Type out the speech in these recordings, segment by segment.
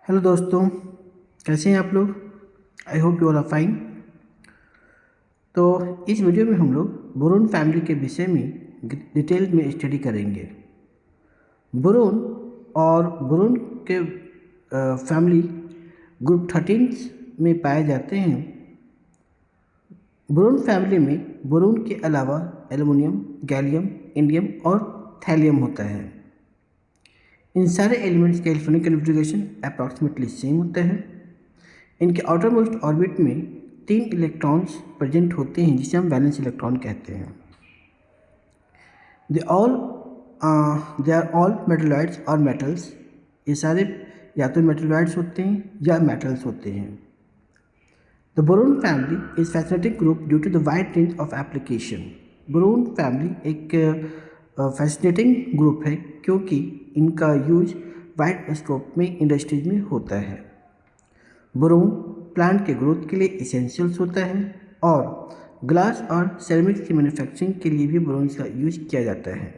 Hello दोस्तों, कैसे हैं आप लोग। I hope you are fine. तो इस वीडियो में हम लोग बोरोन फैमिली के विषय में डिटेल में स्टडी करेंगे। बोरोन और बोरोन के फैमिली ग्रुप 13 में पाए जाते हैं। बोरोन फैमिली में बोरोन के अलावा एल्युमिनियम, गैलियम, इंडियम और थैलियम होता है। इन सारे एलिमेंट्स का इलेक्ट्रॉनिक कॉन्फ़िगरेशन अप्रॉक्सीमेटली सेम होता है। इनके आउटर मोस्ट ऑर्बिट में 3 इलेक्ट्रॉन्स प्रेजेंट होते हैं जिसे हम वैलेंस इलेक्ट्रॉन कहते हैं। दे आर ऑल मेटलॉइड्स और मेटल्स। ये सारे या तो मेटलॉइड्स होते हैं या मेटल्स होते हैं। The boron family is fascinating group due to the wide range of application. Boron family एक फैसिनेटिंग ग्रुप है क्योंकि इनका यूज वाइड स्कोप में इंडस्ट्रीज में होता है। बोरोन प्लांट के ग्रोथ के लिए इसेंशियल्स होता है और ग्लास और सेरेमिक्स की मैन्युफैक्चरिंग के लिए भी बोरोन का यूज किया जाता है।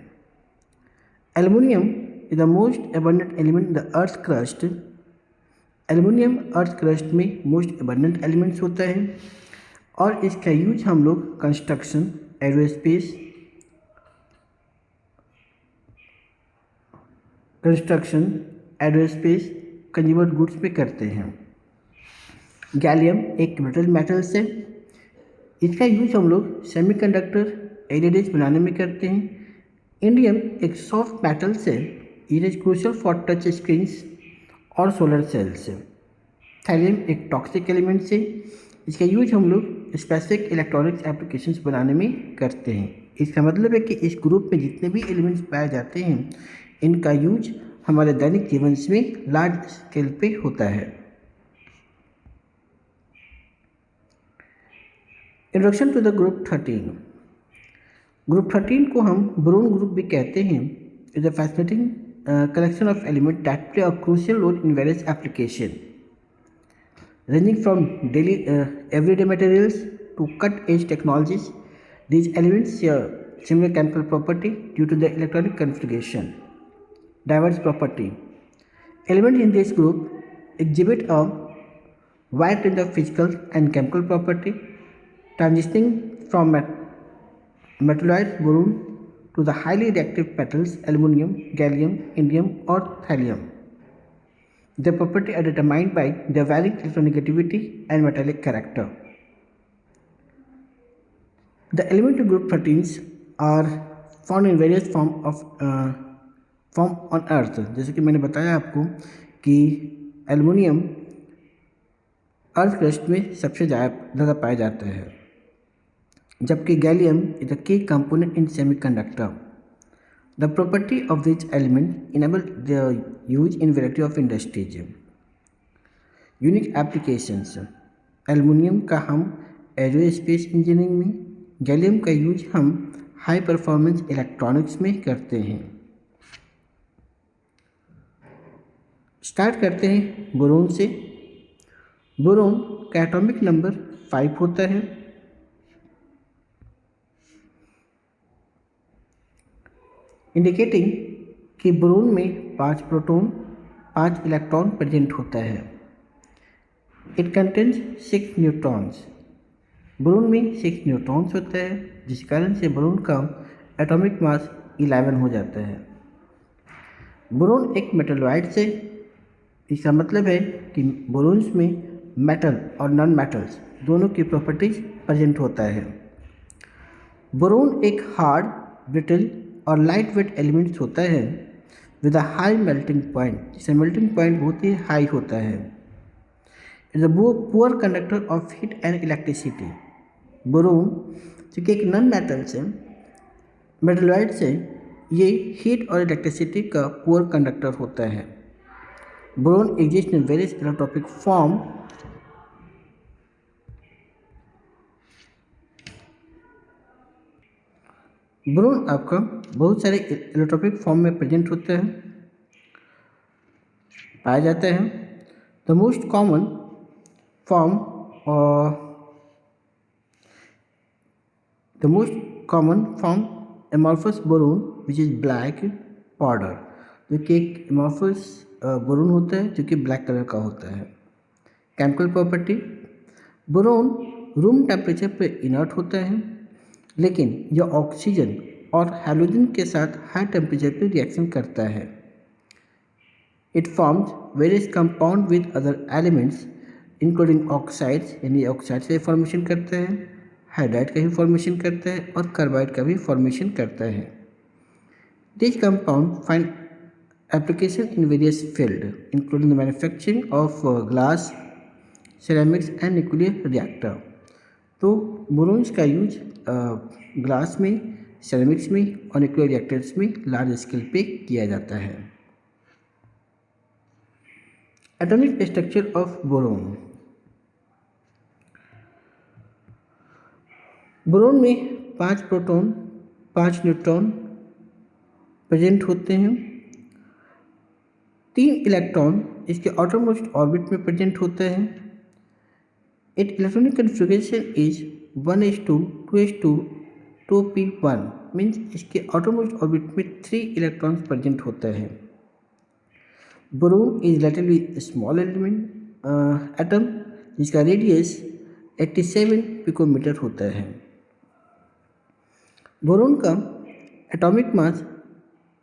Aluminium is the most abundant element in the earth crust. Aluminium earth crust में मोस्ट एबंडेंट एलिमेंट्स होता है और इसका यूज हम लोग कंस्ट्रक्शन, एरोस्पेस, कंज्यूमर गुड्स पे करते हैं। गैलियम एक मेटल्स है। इसका यूज हम लोग सेमीकंडक्टर, एलईडीज बनाने में करते हैं। इंडियम एक सॉफ्ट मेटल्स है। It is crucial for touch screens और सोलर सेल्स है। थैलियम एक टॉक्सिक एलिमेंट है। इसका यूज हम लोग स्पेसिफिक इलेक्ट्रॉनिक्स एप्लीकेशंस बनाने में करते हैं। इसका मतलब है कि इस ग्रुप में जितने भी एलिमेंट्स पाए जाते हैं इनका यूज हमारे दैनिक जीवन में लार्ज स्केल पे होता है। Introduction to the group 13। Group 13 को हम बोरोन ग्रुप भी कहते हैं। Is a fascinating collection of element that play a crucial role in various application ranging from daily everyday materials to cut-edge technologies. These elements share similar chemical property due to the electronic configuration. Diverse property. Elements in this group exhibit a wide range of physical and chemical property, transitioning from metalloids boron to the highly reactive metals aluminum, gallium, indium, or thallium. Their properties are determined by their varying electronegativity and metallic character. The elemental group 13s are found in various form on Earth. जैसे कि मैंने बताया आपको कि aluminium earth crust में सबसे ज़्यादा पाया जाता है, जबकि gallium is the key component in semiconductor. The property of these elements enable their use in variety of industries. Unique applications. Aluminium का हम एरोस्पेस इंजीनियरिंग में, गैलियम का यूज हम हाई परफॉर्मेंस इलेक्ट्रॉनिक्स में करते हैं। स्टार्ट करते हैं बोरोन से। बोरोन का एटॉमिक नंबर 5 होता है। इंडिकेटिंग कि बोरोन में 5 प्रोटॉन, 5 इलेक्ट्रॉन प्रेजेंट होता है। It contains 6 neutrons. बोरोन में 6 न्यूट्रॉन्स होता है जिस कारण से बोरोन का एटॉमिक मास 11 हो जाता है। बोरोन एक मेटलॉइड से, इसका मतलब है कि बोरोन्स में मेटल और नॉन मेटल्स दोनों की प्रॉपर्टीज प्रेजेंट होता है। बोरोन एक हार्ड, ब्रिटल और लाइट वेट एलिमेंट्स होता है with a high melting point, जिसका मेल्टिंग पॉइंट बहुत ही हाई होता है। Is a poor conductor of heat and electricity. Boron चूँकि एक नॉन मेटल्स है, मेटलॉइड से, ये हीट और इलेक्ट्रिसिटी का पुअर कंडक्टर होता है। Boron exist in various allotropic form. Boron आपका बहुत सारे इलेक्ट्रोपिक फॉर्म में प्रेजेंट होते हैं, पाया जाता है। The most common form amorphous boron which is black powder, जो कि एक amorphous बोरोन होता है जो कि ब्लैक कलर का होता है। Chemical property, boron room temperature पे इनर्ट होता है, लेकिन यह ऑक्सीजन और हैलोजन के साथ हाई टेम्परेचर पे रिएक्शन करता है। It forms various compound with other elements including oxides, यानी ऑक्साइड से फॉर्मेशन करता है, हाइड्राइड का भी फॉर्मेशन करता है और कार्बाइड का भी फॉर्मेशन करता है। This compound find application in various fields, including the manufacturing of glass, ceramics and nuclear reactor. तो बोरोन्स का यूज ग्लास में, सेरेमिक्स में और न्यूक्लियर रिएक्टर्स में लार्ज स्केल पे किया जाता है। Atomic structure of boron. Boron में 5 प्रोटॉन 5 न्यूट्रॉन प्रेजेंट होते हैं। 3 इलेक्ट्रॉन इसके आउटरमोस्ट ऑर्बिट में प्रेजेंट होते हैं। It electronic configuration is 1s2 2s2 2p1, means इसके आउटरमोस्ट ऑर्बिट में 3 इलेक्ट्रॉन्स प्रेजेंट होते हैं। Boron is relatively small element atom जिसका रेडियस 87 पिकोमीटर होता है। बोरोन का एटॉमिक मास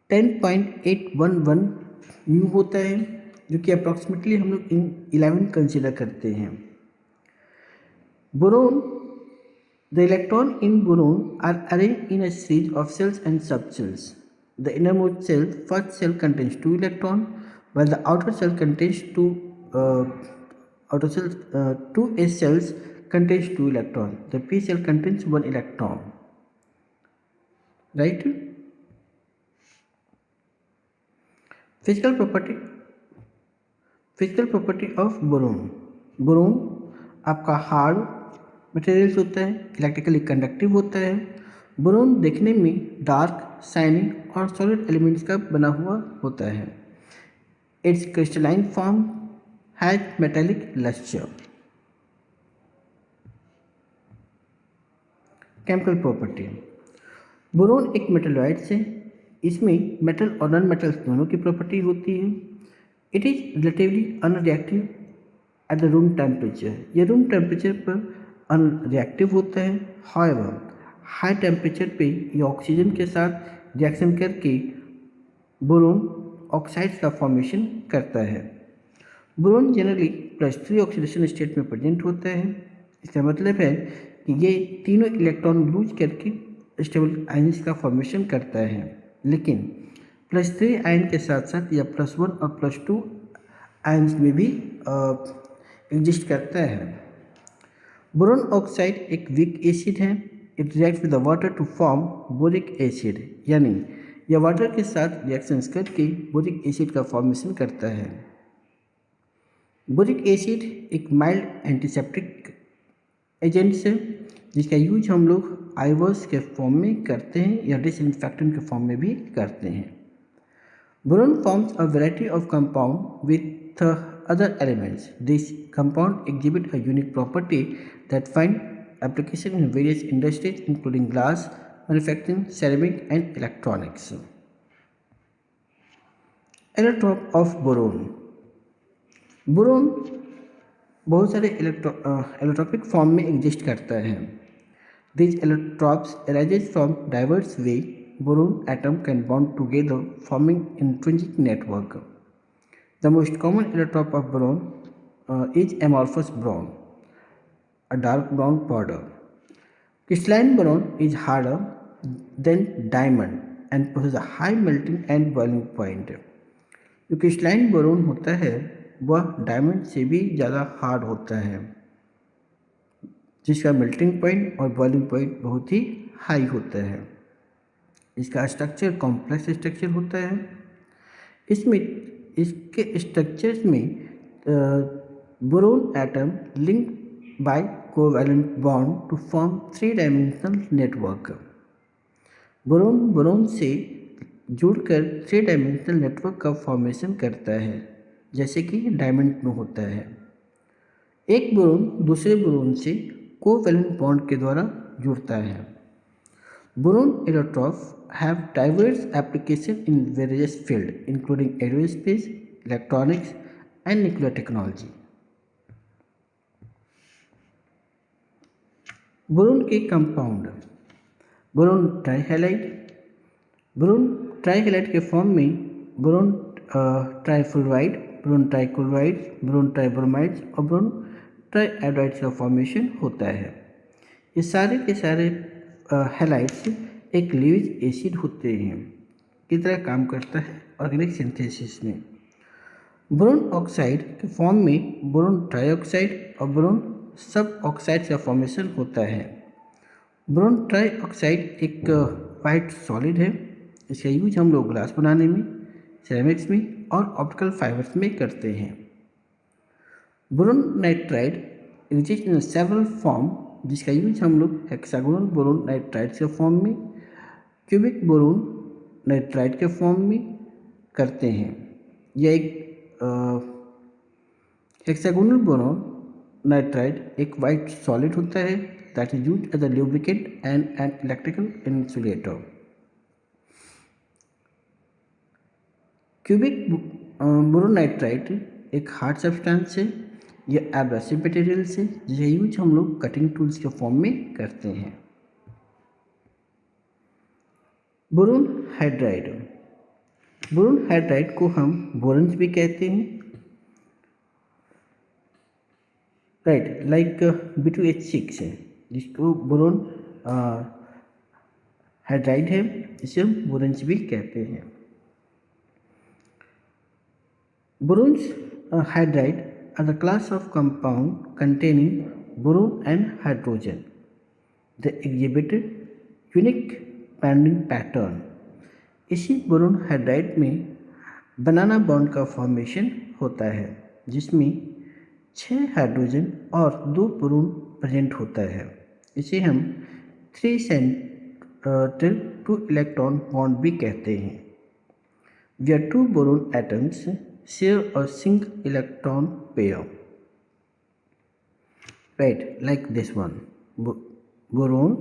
10.811 म्यू होता है, जो कि अप्रॉक्सीमेटली हम लोग 11 कंसिडर करते हैं। Boron, the electron in boron are arranged in a series of cells and subcells. The innermost cell, first cell contains 2 electrons, while the outer cell contains 2 s cells contains 2 electrons. The p cell contains 1 electron. Right? Physical property of boron. Boron आपका hard materials होता है, electrically conductive होता है। Boron देखने में dark, shiny और solid elements का बना हुआ होता है। Its crystalline form has metallic lustre. Chemical property, boron एक मेटलॉइड है। इसमें मेटल और नॉन मेटल्स दोनों की प्रॉपर्टी होती है। It is relatively unreactive at the room temperature. यह रूम टेम्परेचर पर अनरिएक्टिव होता है। हाउएवर हाई टेम्परेचर पे ये ऑक्सीजन के साथ रिएक्शन करके बोरोन ऑक्साइड्स का फॉर्मेशन करता है। बोरोन जनरली +3 ऑक्सीडेशन स्टेट में प्रेजेंट होता है। इसका मतलब है कि ये तीनों इलेक्ट्रॉन लूज करके स्टेबल आयंस का फॉर्मेशन करता है, लेकिन +3 आयन के साथ साथ यह +1 और +2 आयंस में भी एग्जिस्ट करता है। बोरोन ऑक्साइड एक वीक एसिड है। It react with the water to form boric acid, यानी यह वाटर के साथ रिएक्शंस करके बोरिक एसिड का फॉर्मेशन करता है। बोरिक एसिड एक माइल्ड एंटीसेप्टिक एजेंट्स है, जिसका यूज हम लोग आई वॉश के फॉर्म में करते हैं या डिसइंफेक्टेंट के फॉर्म में भी करते हैं। Boron forms a variety of compound with other elements. This compound exhibit a unique property that find application in various industries including glass manufacturing, ceramic and electronics. Allotrope of boron. Boron बहुत सारे allotropic form में exist करता है। These allotropes arises from diverse way. Boron atom can bond together forming intrinsic network. The most common allotrope of boron is amorphous boron, a dark brown powder. Crystalline boron is harder than diamond and possesses a high melting and boiling point. जो crystalline boron होता है वह diamond से भी ज़्यादा hard होता है, जिसका मेल्टिंग पॉइंट और बॉइलिंग पॉइंट बहुत ही हाई होता है। इसका स्ट्रक्चर कॉम्प्लेक्स स्ट्रक्चर होता है। इसमें इसके स्ट्रक्चर्स में boron atom link by covalent bond to form 3 dimensional network. Boron से जुड़कर 3 डायमेंशनल नेटवर्क का फॉर्मेशन करता है, जैसे कि डायमंड में होता है। एक बोरोन दूसरे बोरोन से कोवैलेंट बॉन्ड के द्वारा जुड़ता है। Boron allotropes have diverse applications in various fields, including aerospace, electronics, and nuclear technology. Boron के compound, boron trihalide. Boron trihalide के फॉर्म में boron trifluoride, boron trichloride, boron tribromides और बोरोन ट्राइआयोडाइड्स का फॉर्मेशन होता है। ये सारे के सारे हैलाइड्स एक लीविज एसिड होते हैं, की तरह काम करता है ऑर्गेनिक सिंथेसिस में। बोरोन ऑक्साइड के फॉर्म में बोरोन ट्राइऑक्साइड और बोरोन सब ऑक्साइड का फॉर्मेशन होता है। बोरोन ट्राइऑक्साइड एक वाइट सॉलिड है। इसका यूज हम लोग ग्लास बनाने में, सिरेमिक्स में और ऑप्टिकल फाइबर्स में करते हैं। Boron nitride exist in several form, जिसका यूज हम लोग हेक्सागोनल बोरोन नाइट्राइड के फॉर्म में, क्यूबिक बोरोन नाइट्राइड के फॉर्म में करते हैं। यह एक हेक्सागोनल बोरोन नाइट्राइड एक वाइट सॉलिड होता है that is used as a lubricant and an electrical insulator. Cubic boron nitride एक हार्ड सब्सटेंस है। यह एब्रेसिव मटेरियल्स है जिसे यूज हम लोग कटिंग टूल्स के फॉर्म में करते हैं। बोरोन हाइड्राइड, बोरोन हाइड्राइड को हम बोरन्स भी कहते हैं, राइट, लाइक B2H6 है जिसको बोरोन हाइड्राइड है, इसे हम बोरन्स भी कहते हैं। बोरोन्स hydride are the class of compound containing boron and hydrogen. They exhibit unique bonding pattern. इसी बोरोन हाइड्राइड में बनाना बॉन्ड का फॉर्मेशन होता है जिसमें 6 हाइड्रोजन और 2 बोरोन प्रेजेंट होता है। इसे हम 3 सेंट्रल 2 इलेक्ट्रॉन बॉन्ड भी कहते हैं। Where 2 boron atoms share a single electron pair, right, like this one, boron,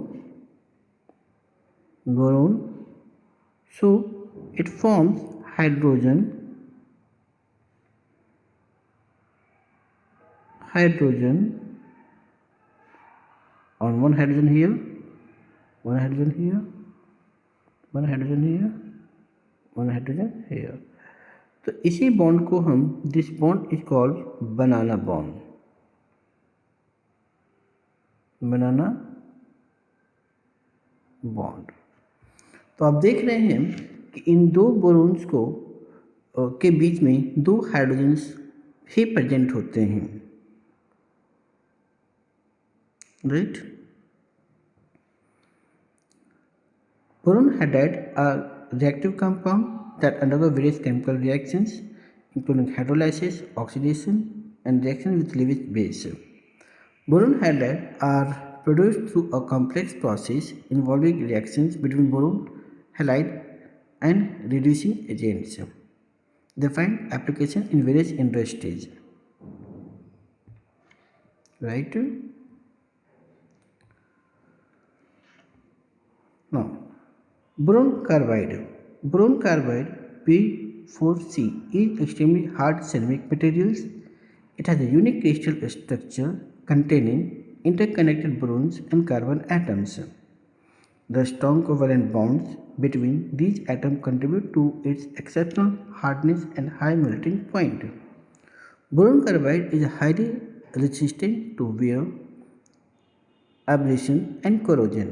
so it forms hydrogen on one hydrogen here, one hydrogen here, one hydrogen here, one hydrogen here। तो इसी bond को हम, this bond is called banana bond, banana bond. तो आप देख रहे हैं कि इन 2 बोरोन्स को के बीच में 2 हाइड्रोजन्स ही प्रेजेंट होते हैं, right. Boron hydride are reactive compound that undergo various chemical reactions including hydrolysis, oxidation and reaction with Lewis base. Boron hydride are produced through a complex process involving reactions between boron halide and reducing agents. They find application in various industries, right? Now, boron carbide. Boron carbide B4C is extremely hard ceramic materials. It has a unique crystal structure containing interconnected borons and carbon atoms. The strong covalent bonds between these atoms contribute to its exceptional hardness and high melting point. Boron carbide is highly resistant to wear, abrasion and corrosion.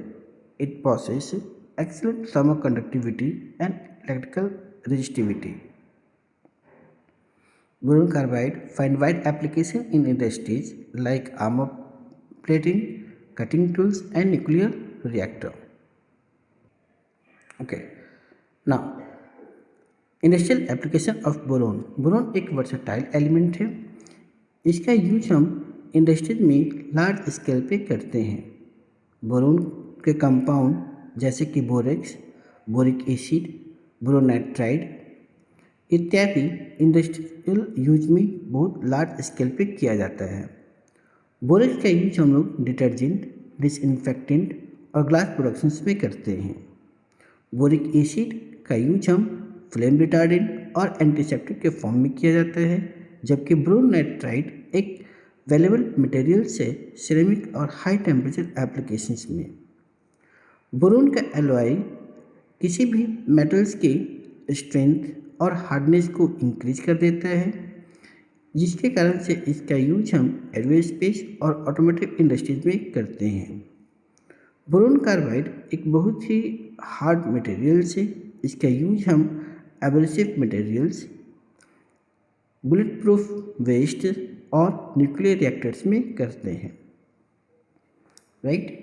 It possesses excellent thermal conductivity and electrical resistivity. Boron carbide find wide application in industries like armor plating, cutting tools and nuclear reactor. Okay, now industrial application of boron. Boron एक versatile element है। इसका use हम industries में large scale पे करते हैं। Boron के compound जैसे कि बोरेक्स, बोरिक एसिड, बोरोनाइट्राइड इत्यादि इंडस्ट्रियल यूज में बहुत लार्ज स्केल पे किया जाता है। बोरेक्स का यूज हम लोग डिटर्जेंट, डिसइंफेक्टेंट और ग्लास प्रोडक्शंस में करते हैं। बोरिक एसिड का यूज हम फ्लेम रिटार्डेंट, और एंटीसेप्टिक के फॉर्म में किया जाता है, जबकि बोरोन नाइट्राइड एक वेलेबल मटेरियल से सिरेमिक और हाई टेम्परेचर एप्लीकेशंस में। बोरोन का एलॉय किसी भी मेटल्स की स्ट्रेंथ और हार्डनेस को इंक्रीज कर देता है, जिसके कारण से इसका यूज हम एरोस्पेस और ऑटोमोटिव इंडस्ट्रीज में करते हैं। बोरोन कार्बाइड एक बहुत ही हार्ड मटेरियल है। इसका यूज हम abrasive materials, bullet proof waste और न्यूक्लियर रिएक्टर्स में करते हैं, राइट।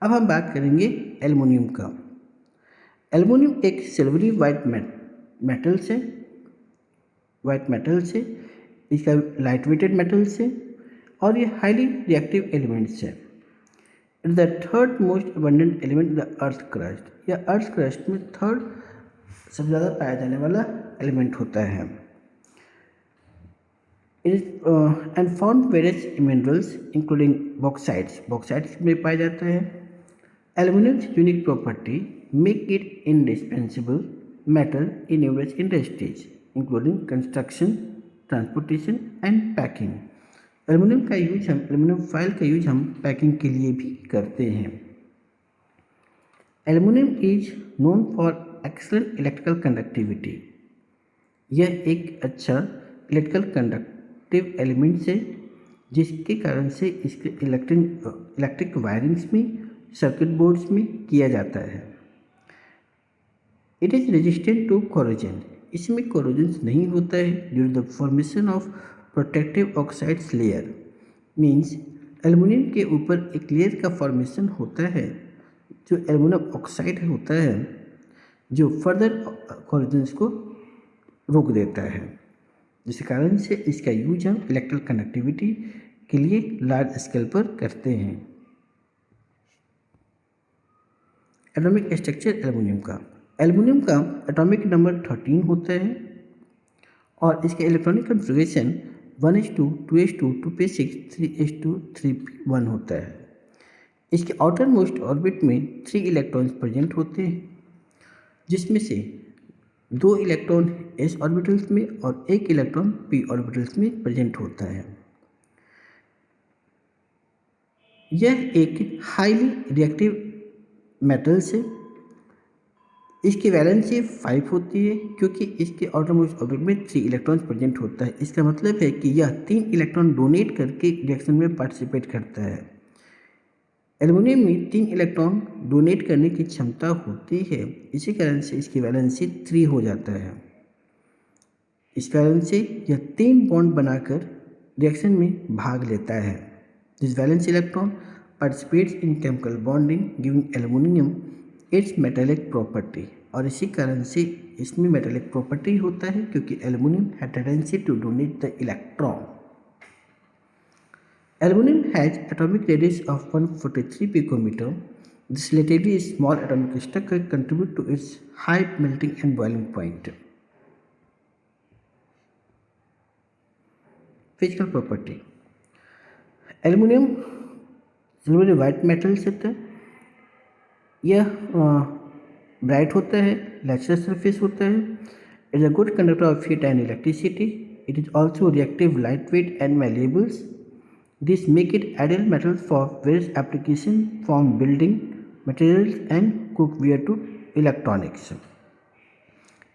अब हम बात करेंगे एल्युमिनियम का। एल्युमिनियम एक सिल्वरी वाइट मेटल से इसका लाइट वेटेड मेटल से और ये हाईली रिएक्टिव एलिमेंट्स है। It is the third most abundant element the earth crust. यह अर्थ क्रस्ट में थर्ड सबसे ज़्यादा पाया जाने वाला एलिमेंट होता है। It is and found various minerals including bauxites में पाया जाता है। Aluminium's unique property make it indispensable metal in various industries including construction, transportation and packing. Aluminium का यूज हम एल्युमिनियम फॉयल का यूज हम पैकिंग के लिए भी करते हैं। Aluminium is known for excellent electrical conductivity. यह एक अच्छा इलेक्ट्रिकल कंडक्टिव एलिमेंट है, जिसके कारण से इसके इलेक्ट्रिक वायरिंग्स में, सर्किट बोर्ड्स में किया जाता है। It is resistant to corrosion. इसमें कोरोजन नहीं होता है due to the formation of protective oxides layer. Means aluminium के ऊपर एक लेयर का फॉर्मेशन होता है जो एल्युमिनियम ऑक्साइड होता है, जो फर्दर कोरोजन्स को रोक देता है, जिस कारण से इसका यूज हम इलेक्ट्रिकल कनेक्टिविटी के लिए लार्ज स्केल पर करते हैं। एटॉमिक स्ट्रक्चर एल्युमिनियम का एटॉमिक नंबर 13 होता है और इसका electronic configuration 1s2 2s2 2p6 3s2 3p1 होता है। इसके आउटर मोस्ट ऑर्बिट में 3 इलेक्ट्रॉन्स प्रेजेंट होते हैं, जिसमें से 2 इलेक्ट्रॉन s ऑर्बिटल्स में और 1 इलेक्ट्रॉन p ऑर्बिटल्स में प्रेजेंट होता है। यह एक हाईली रिएक्टिव मेटल से इसकी वैलेंसी 5 होती है, क्योंकि इसके आउटरमोस्ट ऑर्बिट में 3 इलेक्ट्रॉन्स प्रेजेंट होता है। इसका मतलब है कि यह 3 इलेक्ट्रॉन डोनेट करके रिएक्शन में पार्टिसिपेट करता है। एल्युमिनियम में 3 इलेक्ट्रॉन डोनेट करने की क्षमता होती है, इसी कारण से इसकी वैलेंसी 3 हो जाता है। इस कारण से यह 3 बॉन्ड बनाकर रिएक्शन में भाग लेता है। This valence electron participates in chemical bonding giving aluminum its metallic property। और इसी कारण से इसमें metallic property होता है, क्योंकि aluminum has tendency to donate the electron। Aluminum has atomic radius of 143 picometer। This relatively small atomic structure contribute to its high melting and boiling point। Physical property aluminum silver white metal होता है। यह bright होता है, natural surface होता है। It is a good conductor of heat and electricity. It is also reactive, light weight and malleables. This make it ideal metal for various application from building materials and cookware to electronics.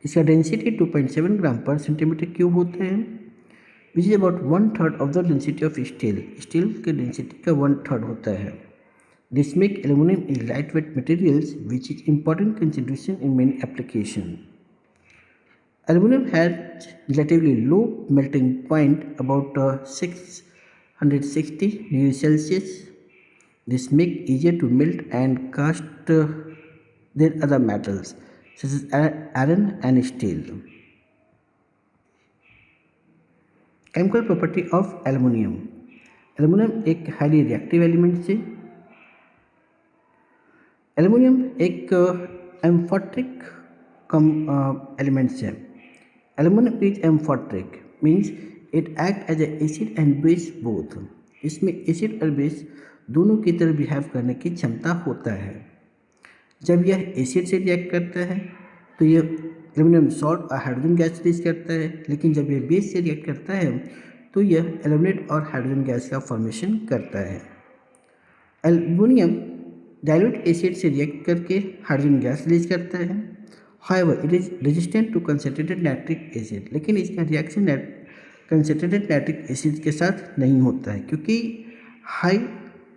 इसका density 2.7 gram per centimetre cube होता है, which is about 1/3 of the density of steel. Steel के density का 1/3 होता है। This make aluminium is light weight materials which is important consideration in many application. Aluminium has relatively low melting point about 660 degree Celsius. This make easier to melt and cast than other metals such as iron and steel। Chemical property of aluminium. Aluminium एक highly reactive element है। Aluminium एक amphoteric elements है। Aluminium is amphoteric means it act as a acid and base both. इसमें acid और base दोनों की तरह behave करने की क्षमता होता है। जब यह एसिड से रिएक्ट करता है तो यह एल्युमिनियम सॉल्ट और हाइड्रोजन गैस रिलीज करता है, लेकिन जब यह बेस से रिएक्ट करता है तो यह एल्युमिनेट और हाइड्रोजन गैस का फॉर्मेशन करता है। एल्युमिनियम डाइल्यूट एसिड से रिएक्ट करके हाइड्रोजन गैस रिलीज करता है। However it is resistant to concentrated nitric acid, लेकिन इसका रिएक्शन कंसनट्रेटेड नाइट्रिक एसिड के साथ नहीं होता है, क्योंकि हाई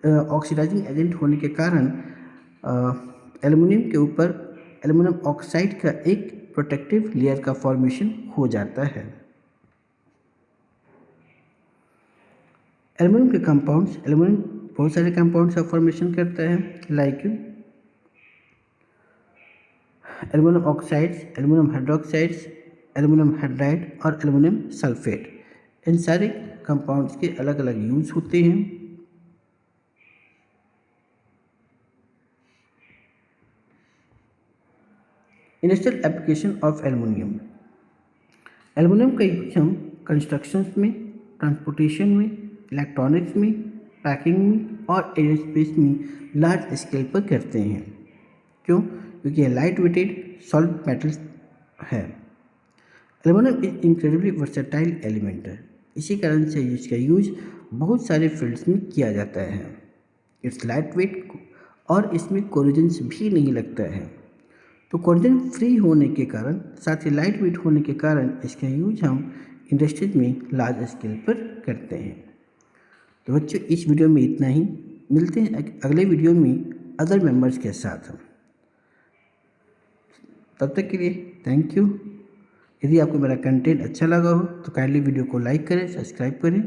ऑक्सीडाइजिंग एजेंट होने के कारण एल्युमिनियम के ऊपर एल्युमिनियम ऑक्साइड का एक प्रोटेक्टिव लेयर का फॉर्मेशन हो जाता है। एल्युमिनियम के कंपाउंड्स, एल्युमिनियम बहुत सारे कंपाउंड्स का फॉर्मेशन करता है, like aluminium oxides, aluminium hydroxides, aluminium hydride और एल्युमिनियम सल्फेट। इन सारे कंपाउंड्स के अलग अलग यूज होते हैं। Industrial application of aluminium. Aluminium का यूज हम कंस्ट्रक्शंस में, ट्रांसपोर्टेशन में, इलेक्ट्रॉनिक्स में, पैकिंग में और एरोस्पेस में लार्ज स्केल पर करते हैं। क्यों? क्योंकि यह लाइट वेटेड सॉलिड मेटल्स है। Aluminium is incredibly versatile element है, इसी कारण से इसका यूज बहुत सारे फील्ड्स में किया जाता है। इट्स लाइट वेट और इसमें कोरोजन्स भी नहीं लगता है। तो कोरोजन फ्री होने के कारण, साथ ही लाइट वेट होने के कारण इसका यूज हम इंडस्ट्रीज में लार्ज स्केल पर करते हैं। तो बच्चों, इस वीडियो में इतना ही। मिलते हैं अगले वीडियो में अदर मेंबर्स के साथ। तब तक के लिए थैंक यू। यदि आपको मेरा कंटेंट अच्छा लगा हो तो काइंडली वीडियो को लाइक करें, सब्सक्राइब करें